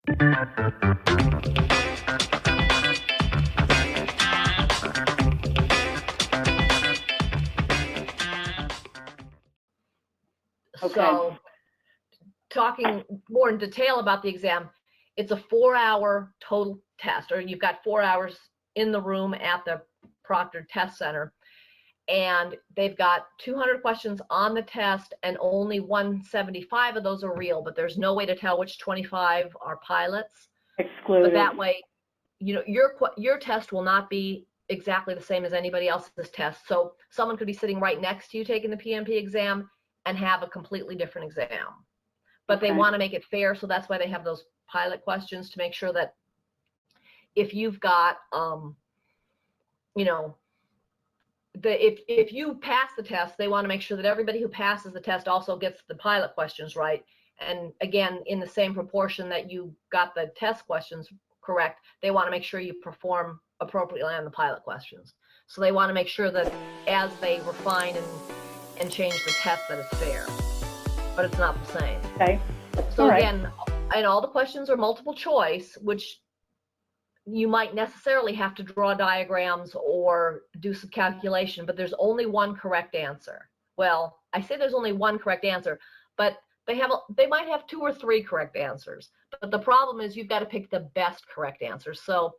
Okay. So talking more in detail about the exam, it's a 4-hour total test, or you've got 4 hours in the room at the proctored test center, and they've got 200 questions on the test, and only 175 of those are real, but there's no way to tell which 25 are pilots. Excluded. But that way, you know, your test will not be exactly the same as anybody else's test. So someone could be sitting right next to you taking the PMP exam and have a completely different exam. But Okay. they want to make it fair, so that's why they have those pilot questions, to make sure that if you've got, you know, if you pass the test, they want to make sure that everybody who passes the test also gets the pilot questions right. And again, in the same proportion that you got the test questions correct, they want to make sure you perform appropriately on the pilot questions. So they want to make sure that as they refine and change the test, that it's fair, but it's not the same. Okay. So All right. again, and all the questions are multiple choice, which you might necessarily have to draw diagrams or do some calculation, but there's only one correct answer. Well, I say there's only one correct answer, but they might have 2 or 3 correct answers. But the problem is you've got to pick the best correct answer. So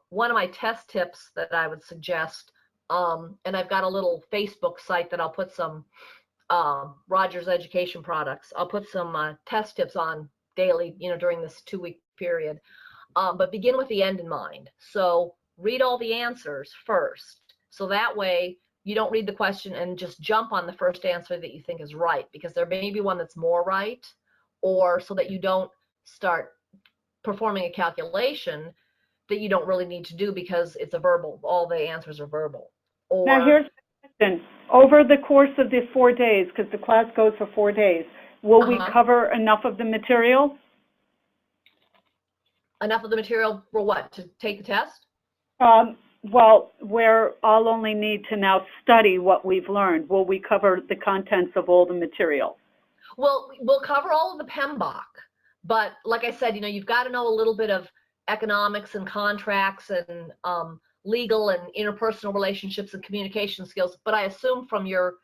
one of my test tips that I would suggest, and I've got a little Facebook site that I'll put some Rogers Education products. I'll put some test tips on daily, you know, during this 2-week period. But begin with the end in mind. So read all the answers first. So that way you don't read the question and just jump on the first answer that you think is right, because there may be one that's more right, or so that you don't start performing a calculation that you don't really need to do because it's a verbal, all the answers are verbal. Or, Now here's the question. Over the course of the 4 days, because the class goes for 4 days, will we cover enough of the material? Enough of the material for what? To take the test? Well, where I'll only need to now study what we've learned. Will we cover the contents of all the material? Well, we'll cover all of the PMBOK, but like I said, you know, you've got to know a little bit of economics and contracts and legal and interpersonal relationships and communication skills. But I assume from your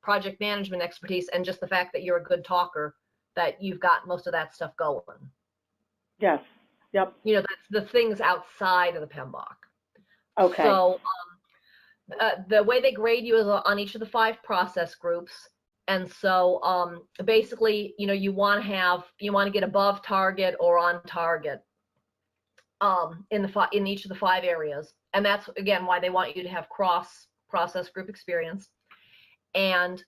project management expertise and just the fact that you're a good talker that you've got most of that stuff going. Yes. Yep. You know, that's the things outside of the PMBOK. Okay. So the way they grade you is on each of the 5 process groups. And so basically, you know, you want to get above target or on target in each of the 5 areas. And that's, again, why they want you to have cross process group experience. And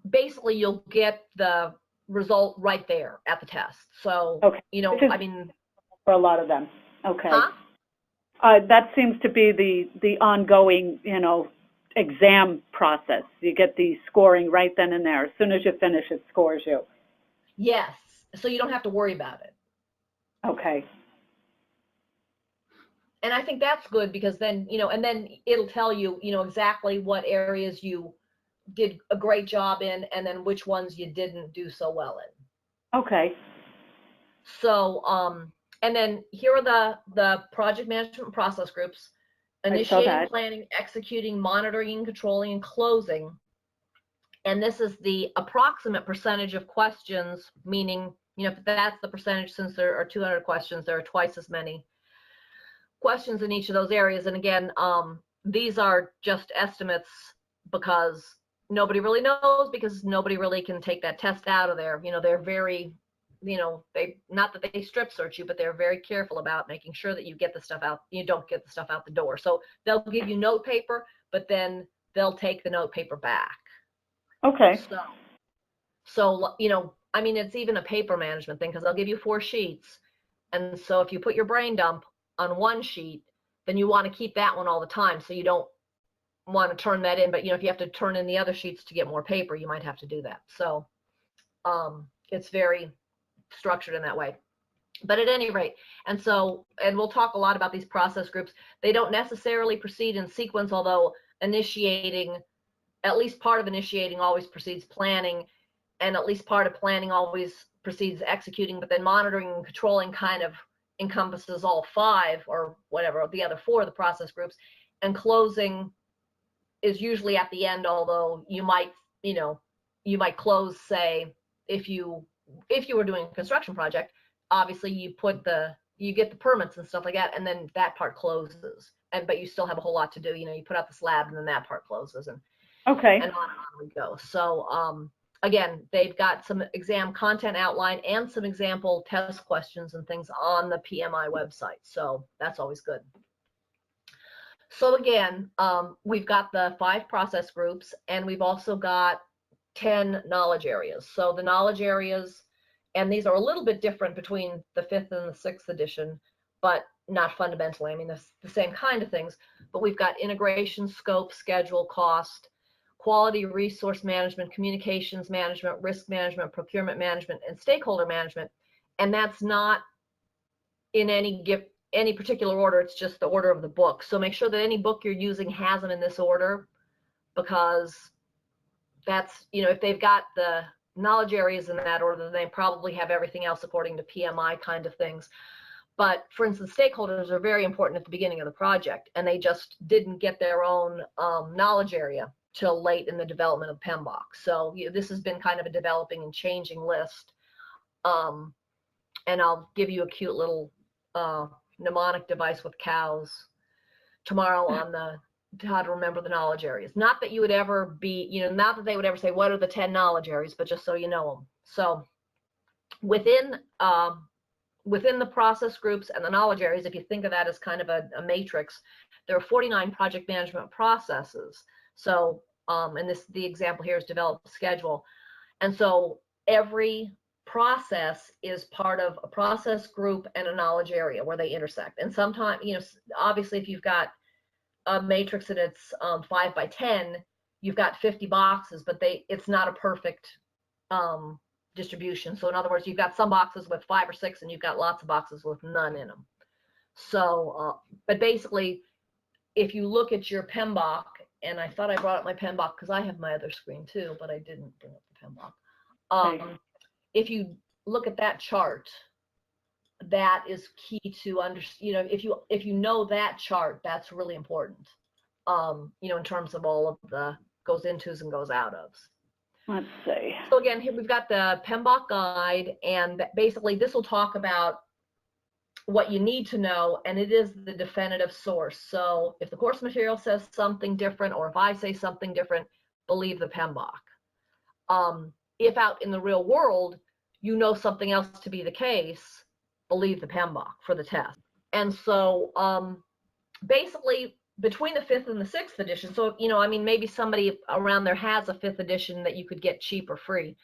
basically, you'll get the result right there at the test. So, okay. You know, I mean, for a lot of them. Okay. Huh? That seems to be the ongoing, you know, exam process. You get the scoring right then and there. As soon as you finish, it scores you. Yes. So you don't have to worry about it. Okay. And I think that's good, because then, you know, and then it'll tell you, you know, exactly what areas you did a great job in and then which ones you didn't do so well in. Okay. So, and then here are the project management process groups: initiating, planning, executing, monitoring, controlling, and closing. And this is the approximate percentage of questions, meaning, you know, if that's the percentage, since there are 200 questions, there are twice as many questions in each of those areas. And again, these are just estimates because nobody really knows, because nobody really can take that test out of there. You know, they're very, you know, not that they strip search you, but they're very careful about making sure that you get the stuff out, you don't get the stuff out the door. So they'll give you note paper, but then they'll take the note paper back. Okay. So you know, I mean, it's even a paper management thing, because they'll give you 4 sheets. And so if you put your brain dump on one sheet, then you want to keep that one all the time. So you don't want to turn that in, but you know, if you have to turn in the other sheets to get more paper, you might have to do that. So it's very structured in that way. But at any rate, and we'll talk a lot about these process groups. They don't necessarily proceed in sequence, although initiating, at least part of initiating always precedes planning, and at least part of planning always precedes executing, but then monitoring and controlling kind of encompasses all 5 or whatever, the other 4 of the process groups. And closing is usually at the end, although you might, you might close, say, if you were doing a construction project, obviously you get the permits and stuff like that, and then that part closes. But you still have a whole lot to do. You put out the slab and then that part closes, and Okay. and on we go. So again, they've got some exam content outline and some example test questions and things on the PMI website. So that's always good. So again, we've got the 5 process groups, and we've also got 10 knowledge areas. So the knowledge areas, and these are a little bit different between the 5th and the 6th edition, but not fundamentally. I mean, it's the same kind of things, but we've got integration, scope, schedule, cost, quality, resource management, communications management, risk management, procurement management, and stakeholder management. And that's not in any particular order. It's just the order of the book. So make sure that any book you're using has them in this order, because that's, if they've got the knowledge areas in that order, then they probably have everything else according to PMI kind of things. But for instance, stakeholders are very important at the beginning of the project, and they just didn't get their own knowledge area till late in the development of PMBOK. So this has been kind of a developing and changing list. And I'll give you a cute little mnemonic device with cows tomorrow on how to remember the knowledge areas. Not that you would ever be, not that they would ever say, what are the 10 knowledge areas, but just so you know them. So within the process groups and the knowledge areas, if you think of that as kind of a matrix, there are 49 project management processes. So, and the example here is develop a schedule. And so every process is part of a process group and a knowledge area where they intersect. And sometimes, obviously if you've got a matrix and it's 5 by 10, you've got 50 boxes, but it's not a perfect distribution. So in other words, you've got some boxes with 5 or 6, and you've got lots of boxes with none in them. So, but basically, if you look at your PMBOK, and I thought I brought up my PMBOK because I have my other screen too, but I didn't bring up the PMBOK. If you look at that chart, that is key to understand. If you know that chart, that's really important. In terms of all of the goes intos and goes out ofs. Let's see. So again, here we've got the PMBOK guide, and basically this will talk about what you need to know, and it is the definitive source. So if the course material says something different, or if I say something different, believe the PMBOK. If out in the real world, you know something else to be the case, believe the PMBOK for the test. And so basically, between the 5th and the 6th edition, so maybe somebody around there has a 5th edition that you could get cheap or free,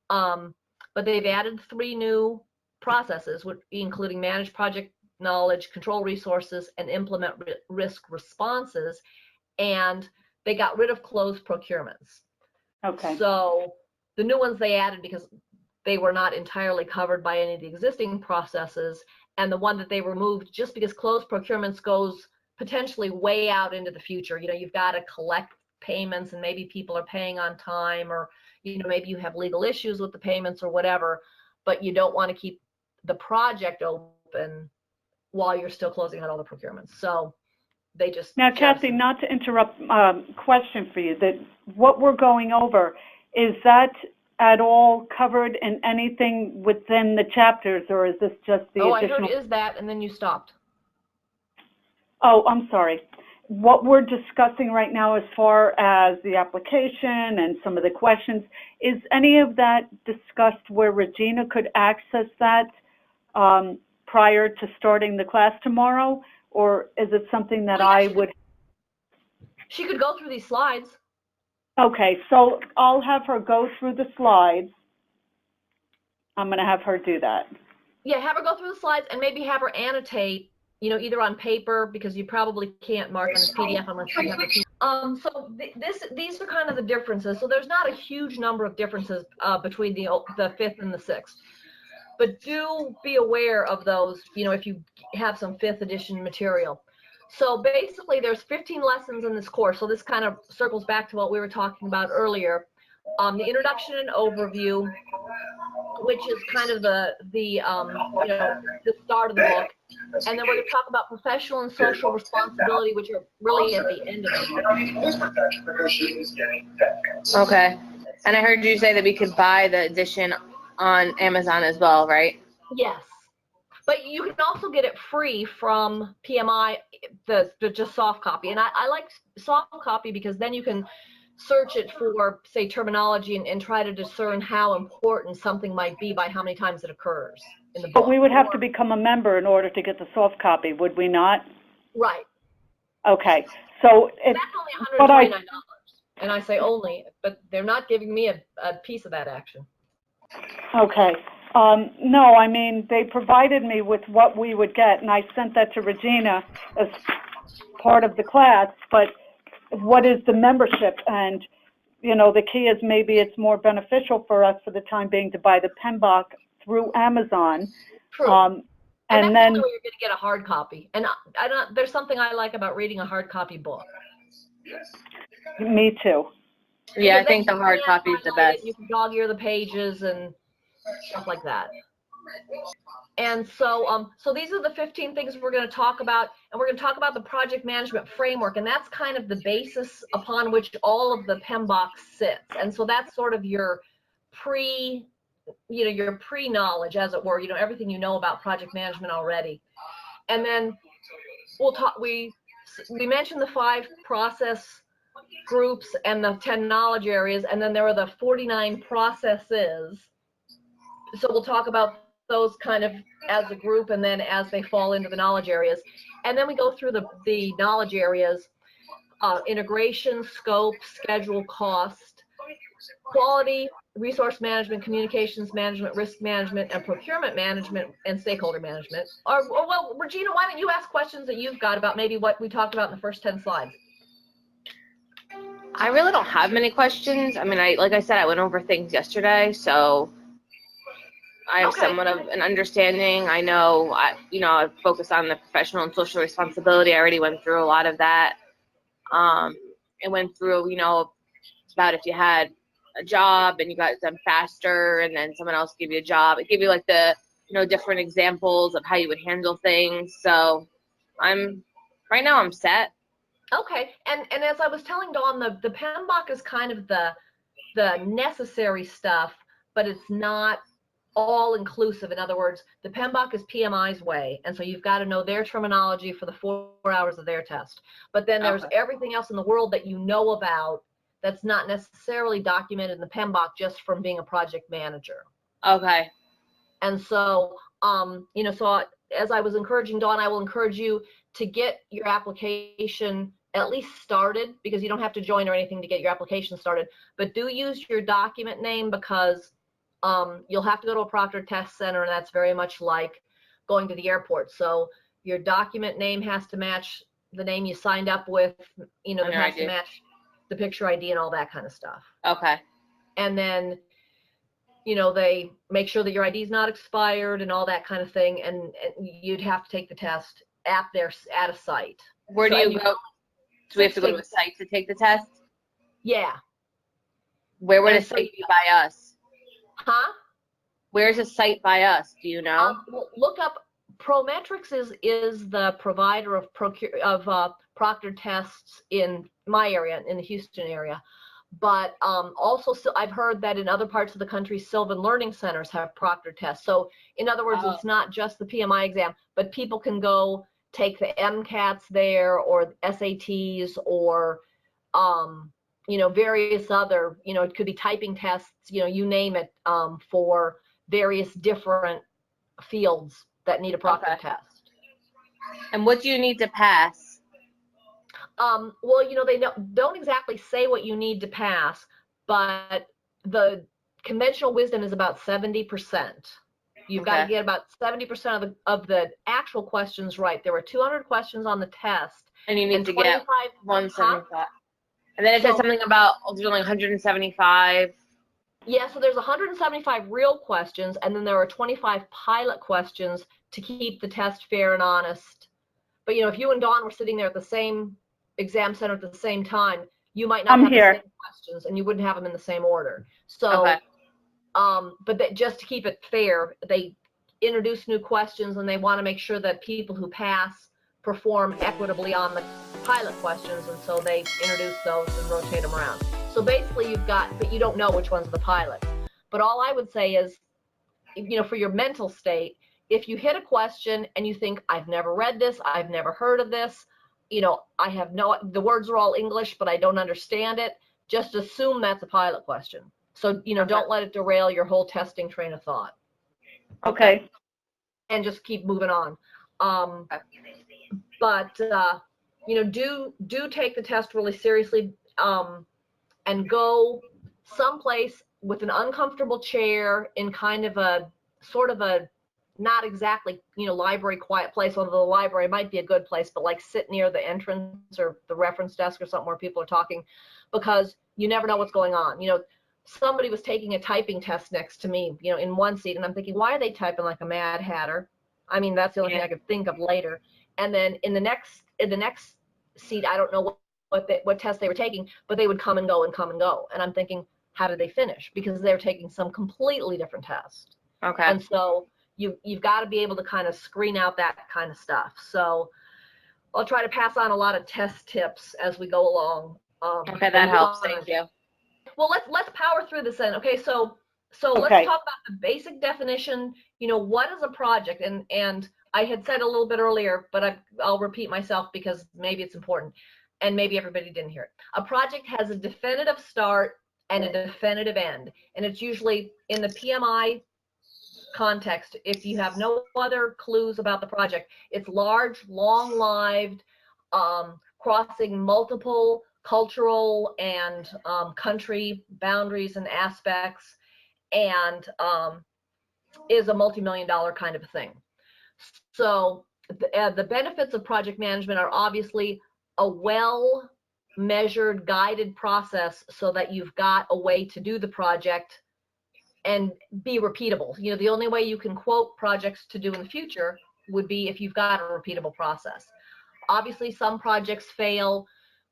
but they've added 3 new processes, including manage project knowledge, control resources, and implement risk responses, and they got rid of closed procurements. Okay. So the new ones they added because they were not entirely covered by any of the existing processes, and the one that they removed just because closed procurements goes potentially way out into the future. You've got to collect payments, and maybe people are paying on time, or maybe you have legal issues with the payments or whatever, but you don't want to keep the project open while you're still closing out all the procurements. So they just now, Kathy, not to interrupt, question for you, that what we're going over, is that at all covered in anything within the chapters, or is this just the additional? I heard is that, and then you stopped. Oh, I'm sorry. What we're discussing right now as far as the application and some of the questions, is any of that discussed where Regina could access that prior to starting the class tomorrow, or is it something that I would? She could go through these slides. Okay, so I'll have her go through the slides. I'm going to have her do that. Yeah, have her go through the slides, and maybe have her annotate, either on paper, because you probably can't mark on a PDF unless you have a PDF. So these are kind of the differences. So there's not a huge number of differences between the 5th and the 6th. But do be aware of those, if you have some 5th edition material. So basically, there's 15 lessons in this course. So this kind of circles back to what we were talking about earlier. The introduction and overview, which is kind of the start of the book. And then we're going to talk about professional and social responsibility, which are really at the end of the book. Okay. And I heard you say that we could buy the edition on Amazon as well, right? Yes. But you can also get it free from PMI, the just soft copy. And I like soft copy because then you can search it for, say, terminology and try to discern how important something might be by how many times it occurs in the book. But we would have to become a member in order to get the soft copy, would we not? Right. Okay. So it's that's only $129. And I say only, but they're not giving me a piece of that action. Okay. No, I mean, they provided me with what we would get, and I sent that to Regina as part of the class, but what is the membership? And, you know, the key is maybe it's more beneficial for us for the time being to buy the PMBOK through Amazon. True. And that's then the only way you're going to get a hard copy. And there's something I like about reading a hard copy book. Me too. Yeah, I think the hard copy is the best. You can dog ear the pages and stuff like that. And so so these are the 15 things we're going to talk about, and we're going to talk about the project management framework, and that's kind of the basis upon which all of the PMBOK sits. And so that's sort of your pre-knowledge, as it were, everything you know about project management already. And then we'll talk, we mentioned the 5 process groups and the 10 knowledge areas, and then there are the 49 processes. So we'll talk about those kind of as a group and then as they fall into the knowledge areas. And then we go through the knowledge areas, integration, scope, schedule, cost, quality, resource management, communications management, risk management, and procurement management, and stakeholder management. Or well, Regina, why don't you ask questions that you've got about maybe what we talked about in the first 10 slides? I really don't have many questions. I mean, like I said, I went over things yesterday, so I have somewhat of an understanding. I know, I focus on the professional and social responsibility. I already went through a lot of that. It went through, about if you had a job and you got it done faster and then someone else gave you a job. It gave you like the, different examples of how you would handle things. So right now I'm set. Okay, and as I was telling Dawn, the PMBOK is kind of the necessary stuff, but it's not all inclusive. In other words, the PMBOK is PMI's way, and so you've got to know their terminology for the 4 hours of their test. But then there's everything else in the world that you know about that's not necessarily documented in the PMBOK just from being a project manager. Okay. And so, so as I was encouraging Dawn, I will encourage you to get your application at least started, because you don't have to join or anything to get your application started, but do use your document name, because you'll have to go to a proctored test center, and that's very much like going to the airport. So your document name has to match the name you signed up with, it has to match the picture ID and all that kind of stuff. Okay. And then, they make sure that your ID is not expired and all that kind of thing, and you'd have to take the test at a site. Where do you go? Do we have to go to a site to take the test? Yeah. Where would a site be by us? Huh? Where's a site by us? Do you know? Well, look up. Prometrics is the provider of proctored tests in my area, in the Houston area. But also, I've heard that in other parts of the country, Sylvan Learning Centers have proctored tests. So in other words, it's not just the PMI exam, but people can go take the MCATs there, or SATs, or various other, it could be typing tests, you name it, for various different fields that need a proctored test. And what do you need to pass? Well, they don't exactly say what you need to pass, but the conventional wisdom is about 70%. You've got to get about 70% of the actual questions right. There were 200 questions on the test. And you need to get 175. And then it said something about there's only 175. Yeah, so there's 175 real questions, and then there are 25 pilot questions to keep the test fair and honest. But, if you and Dawn were sitting there at the same exam center at the same time, you might not have the same questions, and you wouldn't have them in the same order. So But that just to keep it fair, they introduce new questions, and they want to make sure that people who pass perform equitably on the pilot questions, and so they introduce those and rotate them around. So basically you've got, but you don't know which ones are the pilots. But all I would say is, you know, for your mental state, if you hit a question and you think, I've never read this, I've never heard of this, you know, I have no, the words are all English, but I don't understand it, just assume that's a pilot question. So, you know, don't let it derail your whole testing train of thought. Okay. And just keep moving on. But, you know, do take the test really seriously, and go someplace with an uncomfortable chair in kind of a sort of a not exactly, you know, library quiet place, although the library might be a good place, but like sit near the entrance or the reference desk or something where people are talking, because you never know what's going on. You know, somebody was taking a typing test next to me, you know, in one seat, and I'm thinking, why are they typing like a Mad Hatter? I mean, that's the only thing I could think of later. And then in the next seat, I don't know what test they were taking, but they would come and go and come and go. And I'm thinking, how did they finish? Because they're taking some completely different test. Okay. And so you've got to be able to kind of screen out that kind of stuff. So I'll try to pass on a lot of test tips as we go along. Okay, that helps. Thank you. Well, let's power through this then. Okay, so Okay. let's talk about the basic definition. You know, what is a project? And I had said a little bit earlier, but I'll repeat myself because maybe it's important and maybe everybody didn't hear it. A project has a definitive start and a definitive end, and it's usually in the PMI context. If you have no other clues about the project, it's large, long-lived, crossing multiple cultural and country boundaries and aspects, and is a multi-million-dollar kind of a thing. So the benefits of project management are obviously a well-measured, guided process so that you've got a way to do the project and be repeatable. You know, the only way you can quote projects to do in the future would be if you've got a repeatable process. Obviously, some projects fail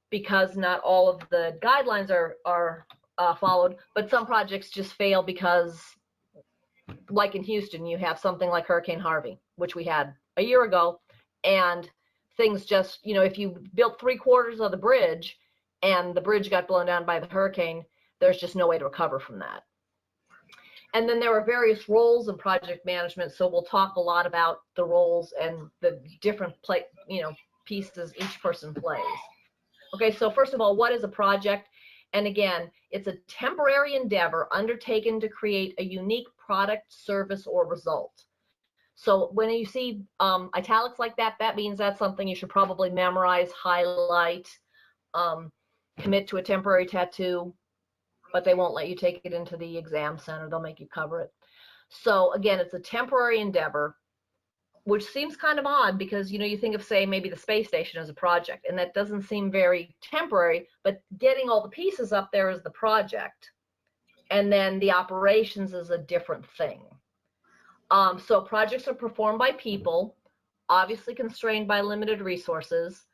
because not all of the guidelines are followed, but some projects just fail because, like in Houston, you have something like Hurricane Harvey, which we had a year ago, and things just, you know, if you built 3/4 of the bridge and the bridge got blown down by the hurricane, there's just no way to recover from that. And then there are various roles in project management, so we'll talk a lot about the roles and the different pieces each person plays. Okay, so first of all, what is a project? And again, it's a temporary endeavor undertaken to create a unique product, service, or result. So when you see italics like that, that means that's something you should probably memorize, highlight, commit to a temporary tattoo, but they won't let you take it into the exam center. They'll make you cover it. So again, it's a temporary endeavor, which seems kind of odd because, you know, you think of, say, maybe the space station as a project, and that doesn't seem very temporary, but getting all the pieces up there is the project. And then the operations is a different thing. So projects are performed by people, obviously constrained by limited resources,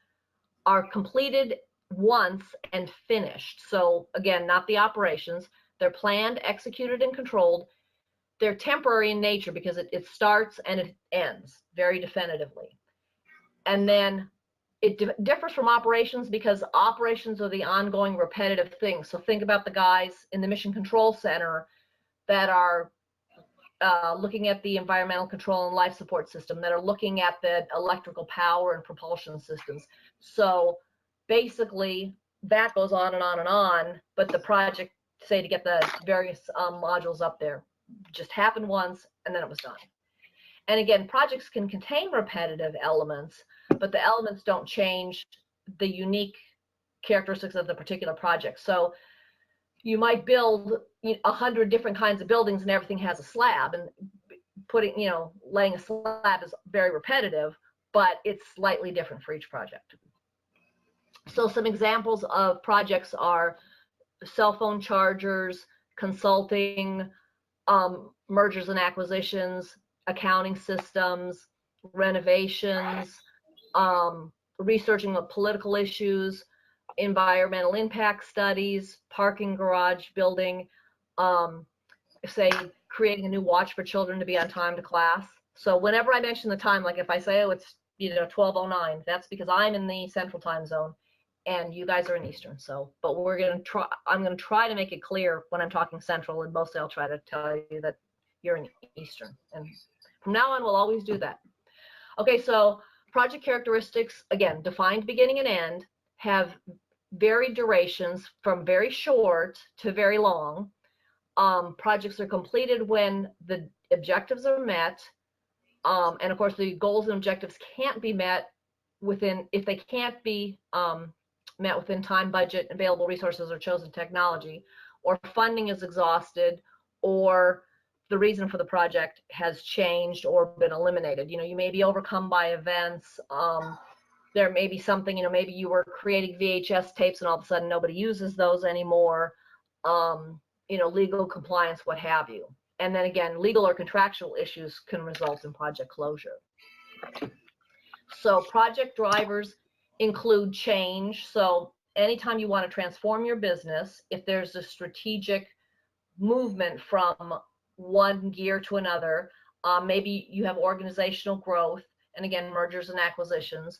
are completed once and finished. So again, not the operations. They're planned, executed, and controlled. They're temporary in nature because it starts and it ends very definitively. And then it differs from operations because operations are the ongoing repetitive things. So think about the guys in the Mission Control Center that are looking at the environmental control and life support system, that are looking at the electrical power and propulsion systems. So basically that goes on and on and on, but the project, say, to get the various modules up there, just happened once and then it was done. And again, projects can contain repetitive elements, but the elements don't change the unique characteristics of the particular project. So you might build 100 different kinds of buildings and everything has a slab, and putting, laying a slab is very repetitive, but it's slightly different for each project. So some examples of projects are cell phone chargers, consulting, mergers and acquisitions, accounting systems, renovations, researching of political issues, environmental impact studies, parking garage building, say, creating a new watch for children to be on time to class. So whenever I mention the time, like if I say, oh, it's 12:09, that's because I'm in the Central Time Zone and you guys are in Eastern. So, but I'm going to try to make it clear when I'm talking Central, and mostly I'll try to tell you that you're in Eastern. And from now on, we'll always do that. Okay, so project characteristics, again, defined beginning and end, have varied durations from very short to very long. Projects are completed when the objectives are met. And of course, the goals and objectives can't be met if they can't be met within time, budget, available resources, or chosen technology, or funding is exhausted, or the reason for the project has changed or been eliminated. You may be overcome by events. There may be something, maybe you were creating VHS tapes and all of a sudden nobody uses those anymore. Legal compliance, what have you. And then again, legal or contractual issues can result in project closure. So project drivers include change. So anytime you want to transform your business, if there's a strategic movement from one gear to another, maybe you have organizational growth, and again, mergers and acquisitions.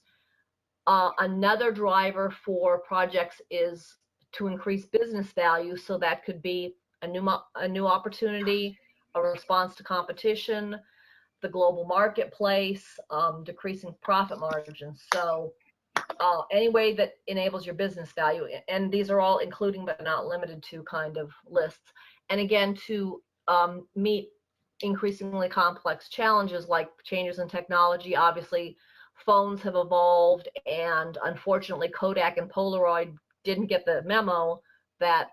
Another driver for projects is to increase business value. So that could be a new opportunity, a response to competition, the global marketplace, decreasing profit margins. So any way that enables your business value, and these are all including but not limited to kind of lists. And again, to meet increasingly complex challenges like changes in technology. Obviously, phones have evolved, and unfortunately, Kodak and Polaroid didn't get the memo that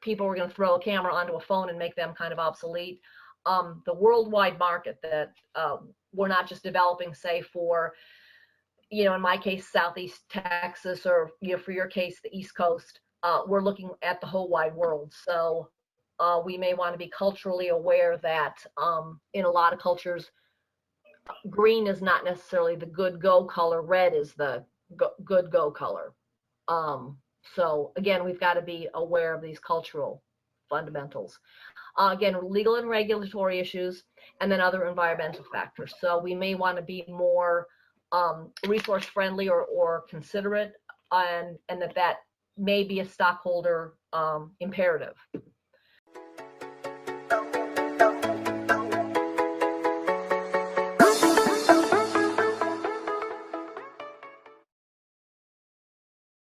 people were going to throw a camera onto a phone and make them kind of obsolete. The worldwide market that we're not just developing, say, for, in my case, Southeast Texas, or, for your case, the East Coast, we're looking at the whole wide world. So we may want to be culturally aware that in a lot of cultures, green is not necessarily the good go color, red is the good go color. So again, we've got to be aware of these cultural fundamentals. Again, legal and regulatory issues, and then other environmental factors. So we may want to be more resource friendly or considerate, and that may be a stockholder imperative.